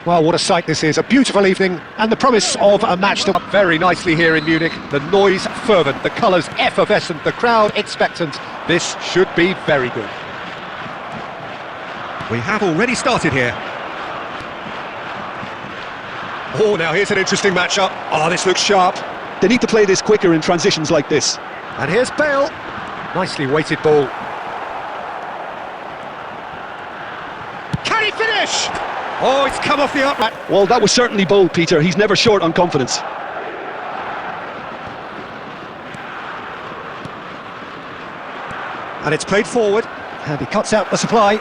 Well, what a sight this is. A beautiful evening and the promise of a match to... Very nicely here in Munich. The noise fervent, the colours effervescent, the crowd expectant. This should be very good. We have already started here. Oh, now here's an interesting matchup. Oh, this looks sharp. They need to play this quicker in transitions like this. And here's Bale. Nicely weighted ball. Can he finish? Oh, it's come off the upright. Well, that was certainly bold, Peter. He's never short on confidence. And it's played forward. And he cuts out the supply.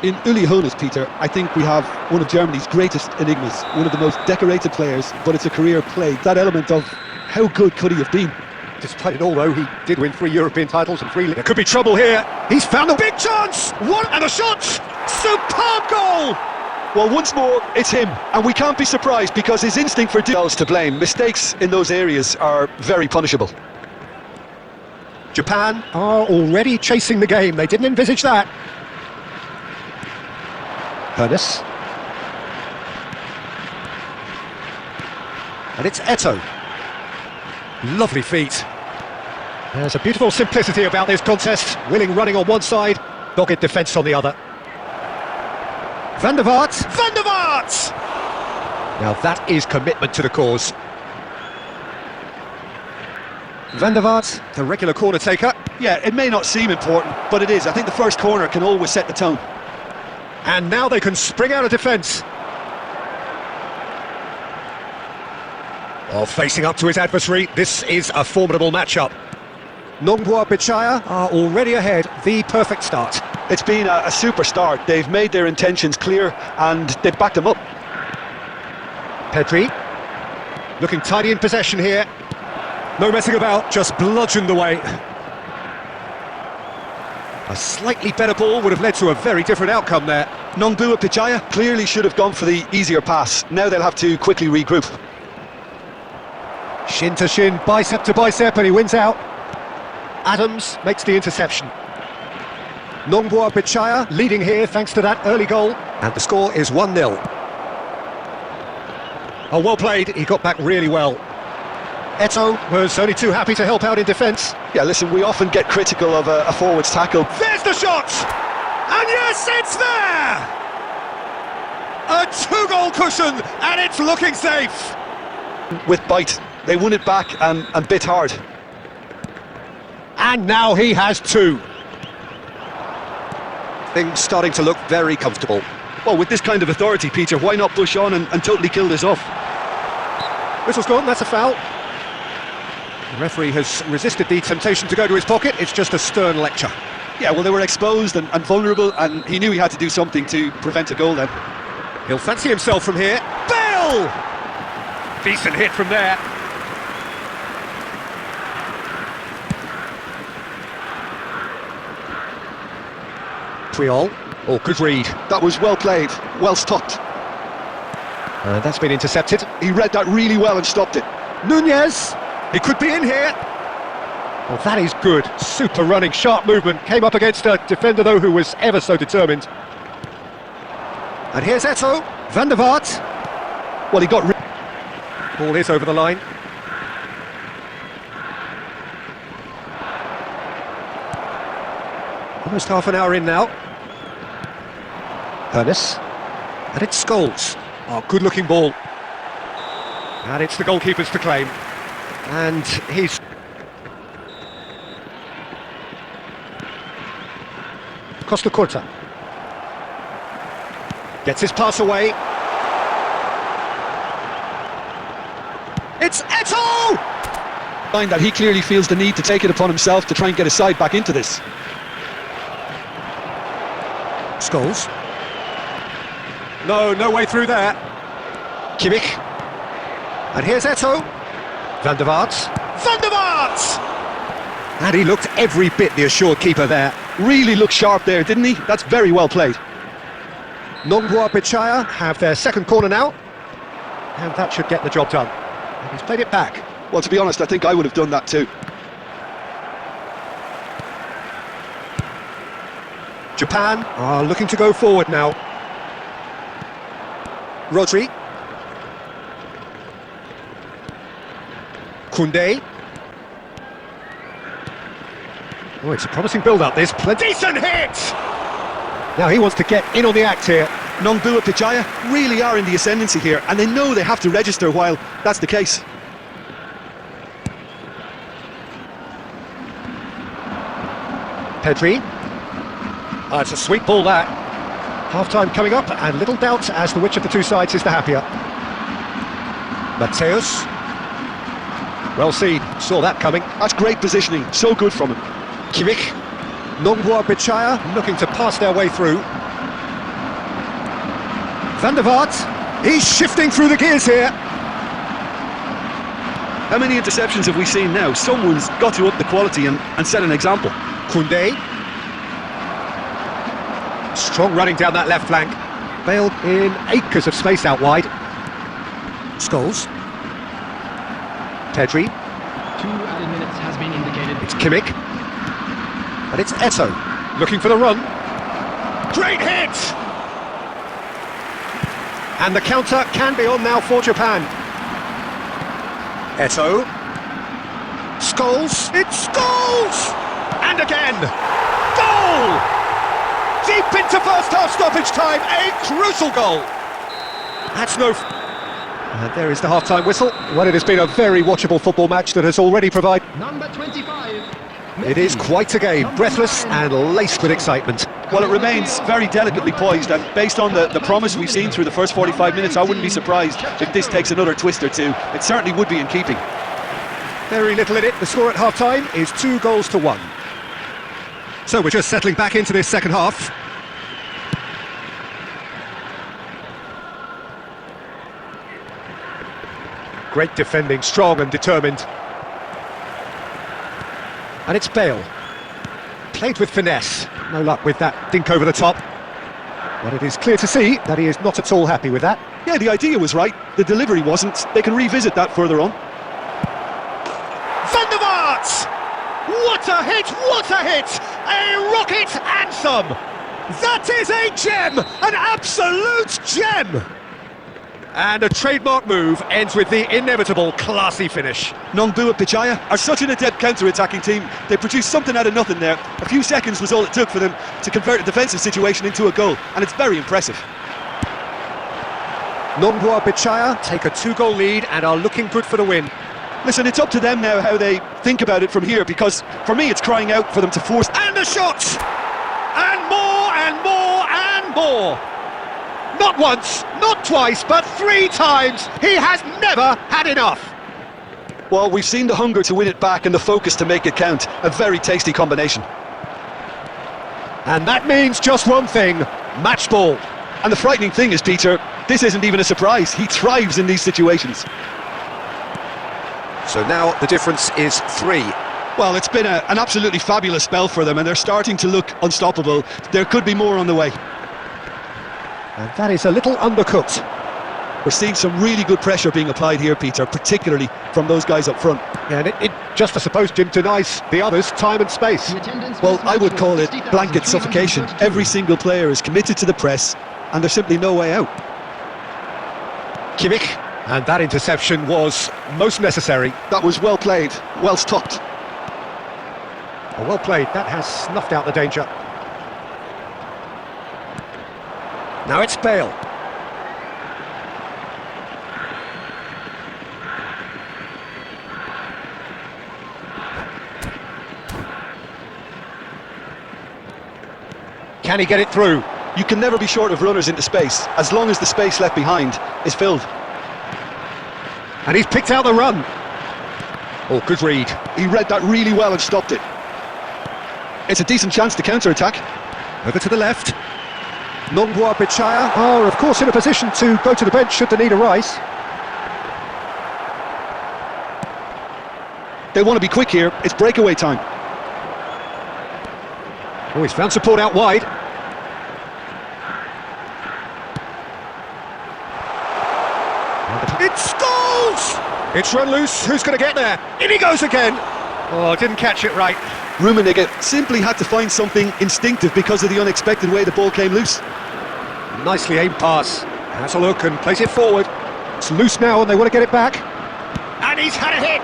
In Uli Hoeneß, Peter, I think we have one of Germany's greatest enigmas, one of the most decorated players, but it's a career plague. That element of how good could he have been? Despite it all, though, he did win 3 European titles and 3... There could be trouble here. He's found a big chance! One and a shot! Superb goal! Well, once more, it's him. And we can't be surprised because his instinct for details to blame. Mistakes in those areas are very punishable. Japan are already chasing the game. They didn't envisage that. Hoeneß. And it's Eto'o. Lovely feet. There's a beautiful simplicity about this contest. Willing running on one side, dogged defence on the other. Van der Vaart! Van der Vaart! Now that is commitment to the cause. Van der Vaart, the regular corner taker. Yeah, it may not seem important, but it is. I think the first corner can always set the tone. And now they can spring out of defence. Well, facing up to his adversary, this is a formidable matchup. Nongbua Bichaya are already ahead, the perfect start. It's been a super start. They've made their intentions clear and they've backed them up. Pedri, looking tidy in possession here. No messing about, just bludgeoned away. A slightly better ball would have led to a very different outcome there. Nongbua Bichaya clearly should have gone for the easier pass. Now they'll have to quickly regroup. Shin to shin, bicep to bicep, and he wins out. Adams makes the interception. Nongbua Bichaya leading here thanks to that early goal. And the score is 1-0. Oh, well played, he got back really well. Eto'o was only too happy to help out in defence. Yeah, listen, we often get critical of a forward's tackle. There's the shot! And yes, it's there! A 2-goal cushion, and it's looking safe! With bite, they won it back and bit hard. And now he has 2. Things starting to look very comfortable. Well, with this kind of authority, Peter, why not push on and totally kill this off? Whistle's gone, that's a foul. The referee has resisted the temptation to go to his pocket. It's just a stern lecture. Yeah, well, they were exposed and vulnerable, and he knew he had to do something to prevent a goal then. He'll fancy himself from here. Bale! Decent hit from there. Puyol. Oh, good read. That was well played, well stopped. That's been intercepted. He read that really well and stopped it. Nunez! He could be in here. Well, that is good. Super running, sharp movement. Came up against a defender, though, who was ever so determined. And here's Eto'o. Van der Vaart. Well, he got... Ball is over the line. Almost half an hour in now. Hoeneß. And it's Scholes. Oh, good-looking ball. And it's the goalkeeper's to claim. And he's... Costa Curta. Gets his pass away. It's Eto'o! Find that he clearly feels the need to take it upon himself to try and get his side back into this. Scholes. No way through there. Kimmich. And here's Eto'o. Van der Vaart. Van der Vaart! And he looked every bit the assured keeper there. Really looked sharp there, didn't he? That's very well played. Nongbua Bichaya have their second corner now. And that should get the job done. And he's played it back. Well, to be honest, I think I would have done that too. Japan are looking to go forward now. Rodri. Koundé. Oh, it's a promising build-up, this. Decent hit! Now he wants to get in on the act here. Nongbua Pichaya really are in the ascendancy here, and they know they have to register while that's the case. Pedri. It's a sweet ball, that. Half-time coming up, and little doubt as to which of the two sides is the happier. Mateus. Well seen, saw that coming. That's great positioning, so good from him. Kimmich. Nongbua Pichaya looking to pass their way through. Van der Vaart. He's shifting through the gears here. How many interceptions have we seen now? Someone's got to up the quality and set an example. Koundé. Strong running down that left flank. Bale in acres of space out wide. Scholes. Pedri. 2 added minutes has been indicated. It's Kimmich. And it's Eto'o looking for the run. Great hit! And the counter can be on now for Japan. Eto'o. Scholes. It's Scholes! And again! Goal! Deep into first half stoppage time, a crucial goal! That's no... And there is the half-time whistle. Well, it has been a very watchable football match that has already provided... Number 25. It is quite a game, breathless and laced with excitement. Well, it remains very delicately poised, and based on the promise we've seen through the first 45 minutes, I wouldn't be surprised if this takes another twist or two. It certainly would be in keeping. Very little in it. The score at half-time is 2-1. So we're just settling back into this second half. Great defending, strong and determined. And it's Bale. Played with finesse. No luck with that dink over the top. But it is clear to see that he is not at all happy with that. Yeah, the idea was right, the delivery wasn't. They can revisit that further on. Van der Vaart! What a hit! What a hit! A rocket and some! That is a gem! An absolute gem! And a trademark move ends with the inevitable classy finish. Nongbua Pichaya are such an adept counter-attacking team. They produced something out of nothing there. A few seconds was all it took for them to convert a defensive situation into a goal, and it's very impressive. Nongbua Pichaya take a 2-goal lead and are looking good for the win. Listen, it's up to them now how they think about it from here, because for me it's crying out for them to force... And a shot! And more and more and more! Not once, not twice, but 3 times! He has never had enough! Well, we've seen the hunger to win it back and the focus to make it count. A very tasty combination. And that means just one thing, match ball. And the frightening thing is, Peter, this isn't even a surprise. He thrives in these situations. So now the difference is 3. Well, it's been an absolutely fabulous spell for them, and they're starting to look unstoppable. There could be more on the way. And that is a little undercooked. We're seeing some really good pressure being applied here, Peter, particularly from those guys up front. Yeah, and it just, I suppose, Jim, denies the others time and space. Well, I would call it blanket suffocation. Every single player is committed to the press, and there's simply no way out. Kimmich, and that interception was most necessary. That was well played, well stopped. Oh, well played, that has snuffed out the danger. Now it's Bale. Can he get it through? You can never be short of runners into space, as long as the space left behind is filled. And he's picked out the run. Oh, good read. He read that really well and stopped it. It's a decent chance to counter-attack. Over to the left. Nongbua Pichaya are, of course, in a position to go to the bench should the need arise. They want to be quick here. It's breakaway time. Oh, he's found support out wide. It's Scholes! It's run loose. Who's going to get there? In he goes again. Oh, didn't catch it right. Rummenigge simply had to find something instinctive because of the unexpected way the ball came loose. Nicely aimed pass. Has a look and plays it forward. It's loose now and they want to get it back. And he's had a hit!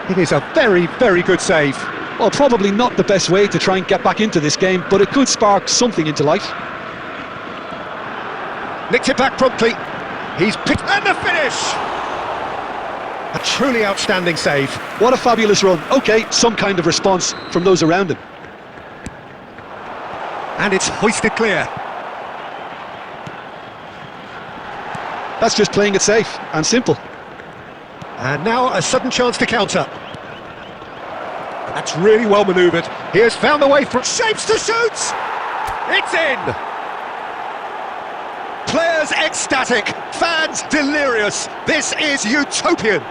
It is a very, very good save. Well, probably not the best way to try and get back into this game, but it could spark something into life. Nicked it back promptly. He's picked... And the finish! A truly outstanding save. What a fabulous run. OK, some kind of response from those around him. And it's hoisted clear. That's just playing it safe and simple. And now a sudden chance to counter. That's really well manoeuvred. He has found the way through. Shapes to shoot! It's in! Players ecstatic, fans delirious. This is utopian.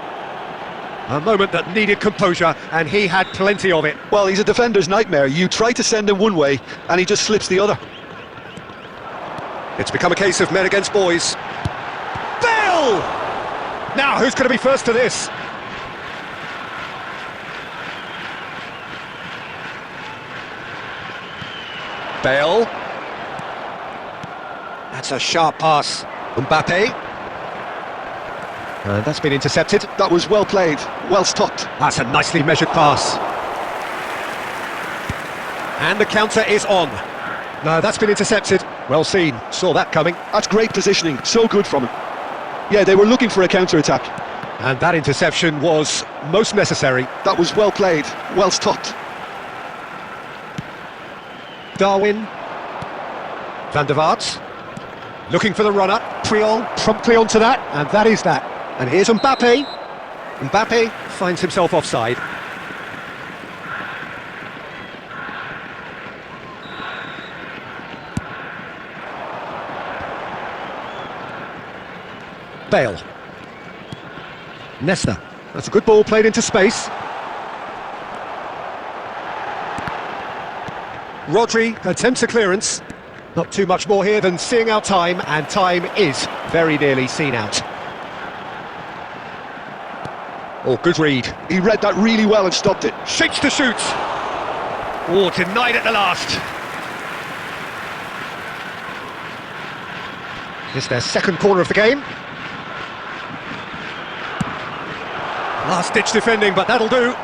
A moment that needed composure, and he had plenty of it. Well, he's a defender's nightmare. You try to send him one way, and he just slips the other. It's become a case of men against boys. Bale! Now, who's going to be first to this? Bale. That's a sharp pass. Mbappe. And that's been intercepted. That was well played, well stopped. That's a nicely measured pass. And the counter is on. No, that's been intercepted. Well seen. Saw that coming. That's great positioning, so good from him. Yeah, they were looking for a counter-attack. And that interception was most necessary. That was well played, well stopped. Darwin. Van der Vaart. Looking for the runner. Puyol promptly onto that, and that is that. And here's Mbappe. Mbappe finds himself offside. Bale. Nesta. That's a good ball played into space. Rodri attempts a clearance. Not too much more here than seeing out time, and time is very nearly seen out. Oh, good read. He read that really well and stopped it. Shapes to shoot. Oh, denied at the last. It's their second corner of the game. Last-ditch defending, but that'll do.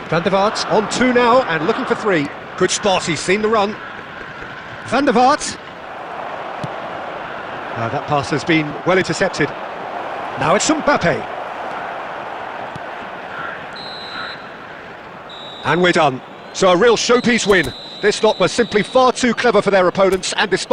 Van der Vaart on two now and looking for three. Good spot, he's seen the run. Van der Vaart. That pass has been well intercepted. Now it's Mbappe. And we're done. So a real showpiece win. This lot was simply far too clever for their opponents, and despite